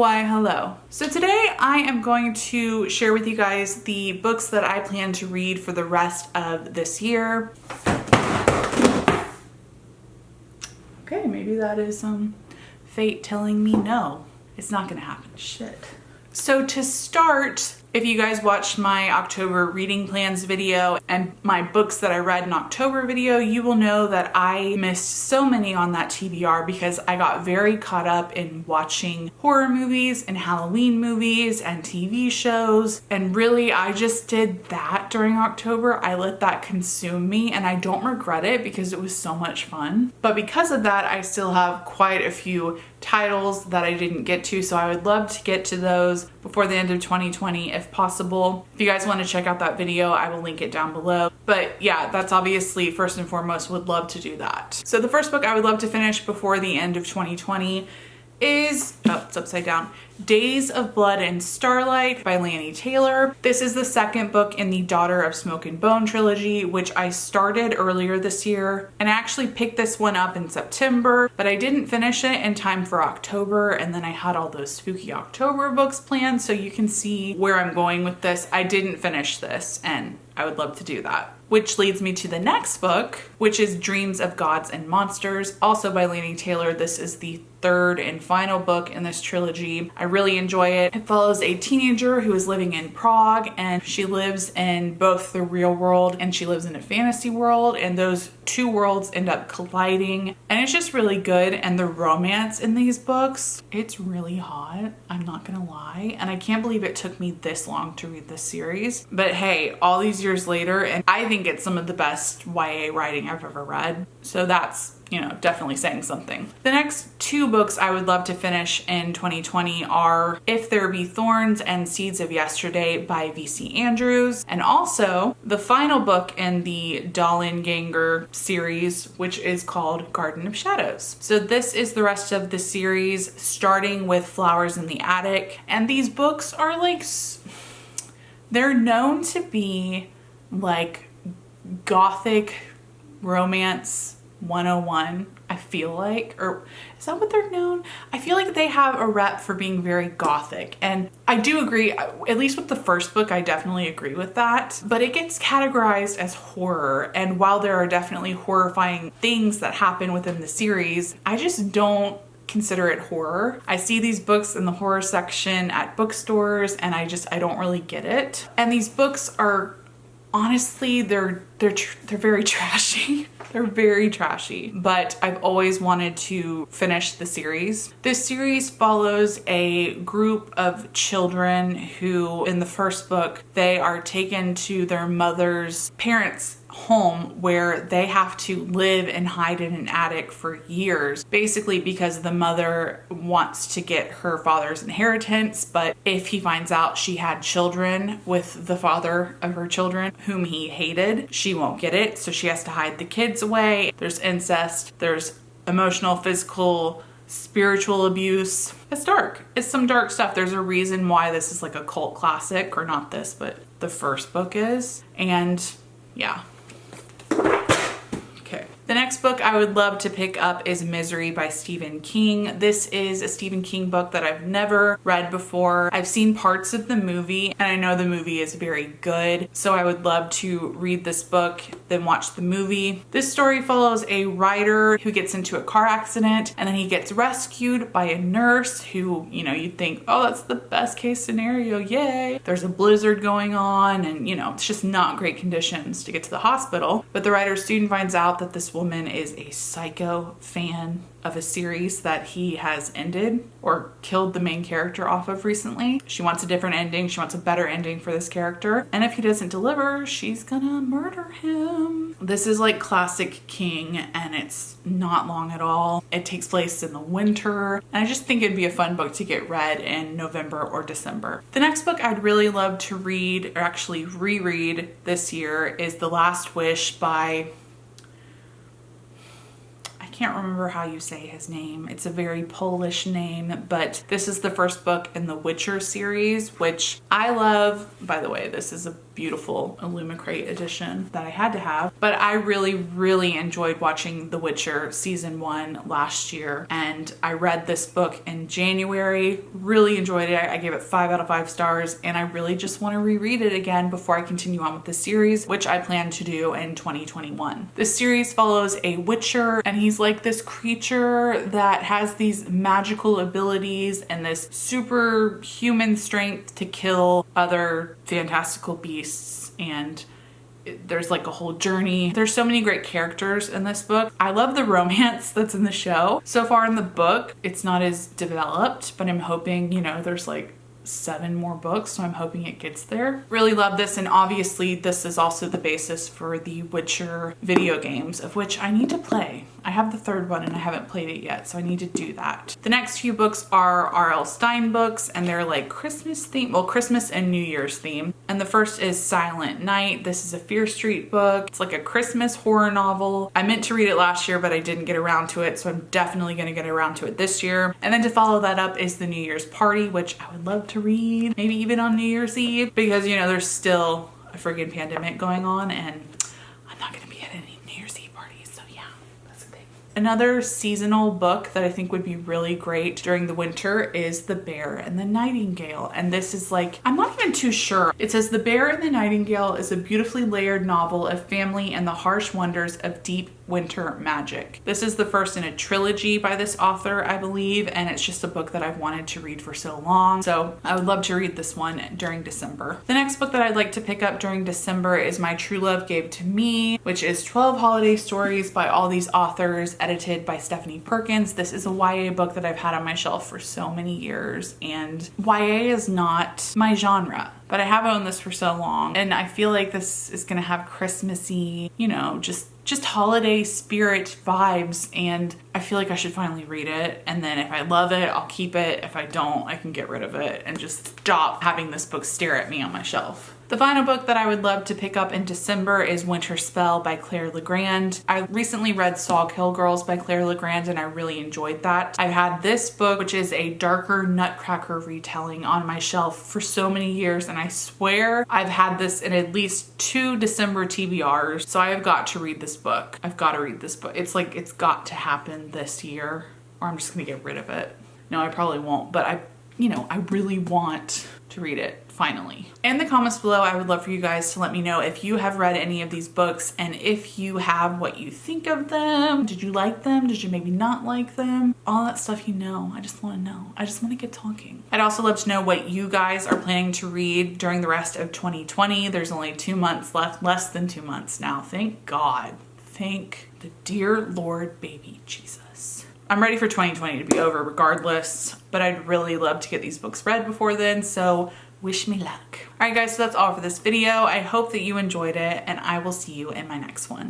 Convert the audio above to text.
Why, hello. So today I am going to share with you guys the books that I plan to read for the rest of this year. Okay, maybe that is fate telling me no, it's not gonna happen. Shit. So to start, if you guys watched my October reading plans video and my books that I read in October video, you will know that I missed so many on that TBR because I got very caught up in watching horror movies and Halloween movies and TV shows. And really, I just did that during October. I let that consume me and I don't regret it because it was so much fun. But because of that, I still have quite a few titles that I didn't get to, so I would love to get to those before the end of 2020 if possible. If you guys want to check out that video, I will link it down below. But yeah, that's obviously first and foremost, would love to do that. So the first book I would love to finish before the end of 2020 is, oh, it's upside down, Days of Blood and Starlight by Laini Taylor. This is the second book in the Daughter of Smoke and Bone trilogy, which I started earlier this year. And I actually picked this one up in September, but I didn't finish it in time for October. And then I had all those spooky October books planned. So you can see where I'm going with this. I didn't finish this and I would love to do that. Which leads me to the next book, which is Dreams of Gods and Monsters, also by Laini Taylor. This is the third and final book in this trilogy. I really enjoy it. It follows a teenager who is living in Prague, and she lives in both the real world and she lives in a fantasy world, and those two worlds end up colliding, and it's just really good. And the romance in these books, it's really hot, I'm not gonna lie, and I can't believe it took me this long to read this series. But hey, all these years later, and I think it's some of the best YA writing I've ever read, so that's, you know, definitely saying something. The next two books I would love to finish in 2020 are If There Be Thorns and Seeds of Yesterday by V.C. Andrews, and also the final book in the Dollenganger series, which is called Garden of Shadows. So this is the rest of the series, starting with Flowers in the Attic, and these books are like, they're known to be like gothic romance 101, I feel like, or is that what they're known? I feel like they have a rep for being very gothic, and I do agree, at least with the first book, I definitely agree with that, but it gets categorized as horror, and while there are definitely horrifying things that happen within the series, I just don't consider it horror. I see these books in the horror section at bookstores and I don't really get it. And these books are honestly, they're very trashy. They're very trashy, but I've always wanted to finish the series. This series follows a group of children who, in the first book, they are taken to their mother's parents' home where they have to live and hide in an attic for years, basically because the mother wants to get her father's inheritance, but if he finds out she had children with the father of her children whom he hated, she won't get it, so she has to hide the kids away. There's incest, there's emotional, physical, spiritual abuse. It's dark. It's some dark stuff. There's a reason why this is like a cult classic, or not this, but the first book is, and yeah. The next book I would love to pick up is Misery by Stephen King. This is a Stephen King book that I've never read before. I've seen parts of the movie and I know the movie is very good, so I would love to read this book, then watch the movie. This story follows a writer who gets into a car accident and then he gets rescued by a nurse who, you know, you'd think, oh, that's the best case scenario, yay. There's a blizzard going on and, you know, it's just not great conditions to get to the hospital. But the writer soon finds out that this woman is a psycho fan of a series that he has ended or killed the main character off of recently. She wants a different ending. She wants a better ending for this character. And if he doesn't deliver, she's gonna murder him. This is like classic King and it's not long at all. It takes place in the winter. And I just think it'd be a fun book to get read in November or December. The next book I'd really love to read, or actually reread this year, is The Last Wish by can't remember how you say his name. It's a very Polish name, but this is the first book in the Witcher series, which I love. By the way, this is a beautiful Illumicrate edition that I had to have, but I really enjoyed watching The Witcher season 1 last year, and I read this book in January, really enjoyed it. I gave it 5 out of 5 stars, and I really just want to reread it again before I continue on with the series, which I plan to do in 2021. This series follows a Witcher, and he's like this creature that has these magical abilities and this superhuman strength to kill other fantastical beasts, and there's like a whole journey. There's so many great characters in this book. I love the romance that's in the show. So far in the book, it's not as developed, but I'm hoping, you know, there's like 7 more books, so I'm hoping it gets there. Really love this, and obviously this is also the basis for the Witcher video games, of which I need to play. I have the 3rd one and I haven't played it yet, so I need to do that. The next few books are R.L. Stine books, and they're like Christmas theme, well, Christmas and New Year's theme. And the first is Silent Night. This is a Fear Street book. It's like a Christmas horror novel. I meant to read it last year, but I didn't get around to it, so I'm definitely gonna get around to it this year. And then to follow that up is The New Year's Party, which I would love to read, maybe even on New Year's Eve, because, you know, there's still a friggin' pandemic going on, and I'm not gonna be at any New Year's Eve parties, so yeah, that's a thing. Another seasonal book that I think would be really great during the winter is The Bear and the Nightingale. And this is like, I'm not even too sure. It says The Bear and the Nightingale is a beautifully layered novel of family and the harsh wonders of deep winter magic. This is the first in a trilogy by this author, I believe, and it's just a book that I've wanted to read for so long. So I would love to read this one during December. The next book that I'd like to pick up during December is My True Love Gave to Me, which is 12 holiday stories by all these authors, edited by Stephanie Perkins. This is a YA book that I've had on my shelf for so many years, and YA is not my genre, but I have owned this for so long, and I feel like this is gonna have Christmassy, you know, just holiday spirit vibes, and I feel like I should finally read it. And then if I love it, I'll keep it. If I don't, I can get rid of it and just stop having this book stare at me on my shelf. The final book that I would love to pick up in December is Winter Spell by Claire Legrand. I recently read Saw Kill Girls by Claire Legrand, and I really enjoyed that. I've had this book, which is a darker Nutcracker retelling, on my shelf for so many years, and I swear I've had this in at least 2 December TBRs, so I have got to read this book. I've got to read this book. It's like, it's got to happen this year, or I'm just gonna get rid of it. No, I probably won't, but I really want to read it finally. In the comments below, I would love for you guys to let me know if you have read any of these books, and if you have, what you think of them. Did you like them? Did you maybe not like them? All that stuff, you know. I just want to know. I just want to get talking. I'd also love to know what you guys are planning to read during the rest of 2020. There's only 2 months left, less than 2 months now. Thank God. Thank the dear Lord baby Jesus. I'm ready for 2020 to be over regardless, but I'd really love to get these books read before then, so wish me luck. All right guys, so that's all for this video. I hope that you enjoyed it, and I will see you in my next one.